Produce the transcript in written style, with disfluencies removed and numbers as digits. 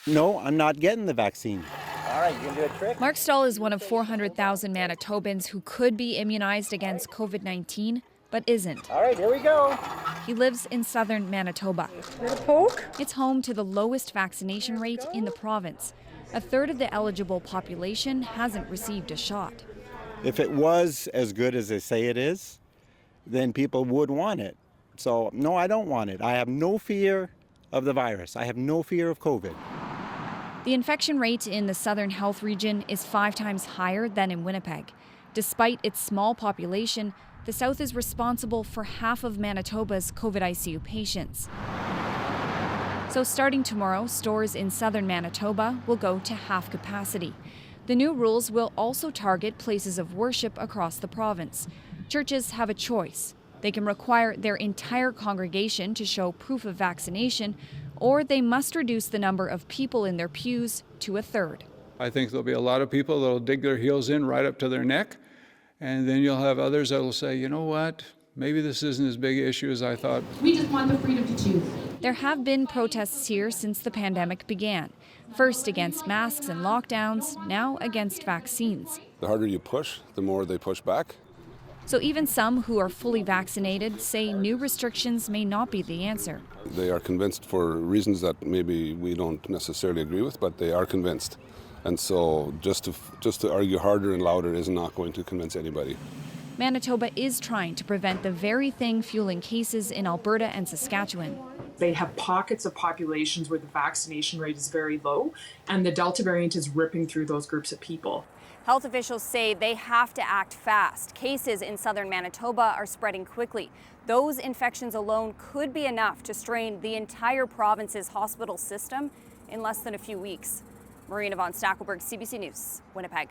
No, I'm not getting the vaccine. All right, you can do a trick. Mark Stahl is one of 400,000 Manitobans who could be immunized against COVID-19, but isn't. All right, here we go. He lives in southern Manitoba. It's home to the lowest vaccination rate in the province. A third of the eligible population hasn't received a shot. If it was as good as they say it is, then people would want it. So, no, I don't want it. I have no fear of the virus. I have no fear of COVID. The infection rate in the Southern Health region is 5 times higher than in Winnipeg. Despite its small population, the South is responsible for half of Manitoba's COVID ICU patients. So starting tomorrow, stores in southern Manitoba will go to half capacity. The new rules will also target places of worship across the province. Churches have a choice. They can require their entire congregation to show proof of vaccination, or they must reduce the number of people in their pews to a third. I think there'll be a lot of people that'll dig their heels in right up to their neck, and then you'll have others that will say, you know what, maybe this isn't as big an issue as I thought. We just want the freedom to choose. There have been protests here since the pandemic began. First against masks and lockdowns, now against vaccines. The harder you push, the more they push back. So even some who are fully vaccinated say new restrictions may not be the answer. They are convinced for reasons that maybe we don't necessarily agree with, but they are convinced. And so just to argue harder and louder is not going to convince anybody. Manitoba is trying to prevent the very thing fueling cases in Alberta and Saskatchewan. They have pockets of populations where the vaccination rate is very low, and the Delta variant is ripping through those groups of people. Health officials say they have to act fast. Cases in southern Manitoba are spreading quickly. Those infections alone could be enough to strain the entire province's hospital system in less than a few weeks. Marina von Stackelberg, CBC News, Winnipeg.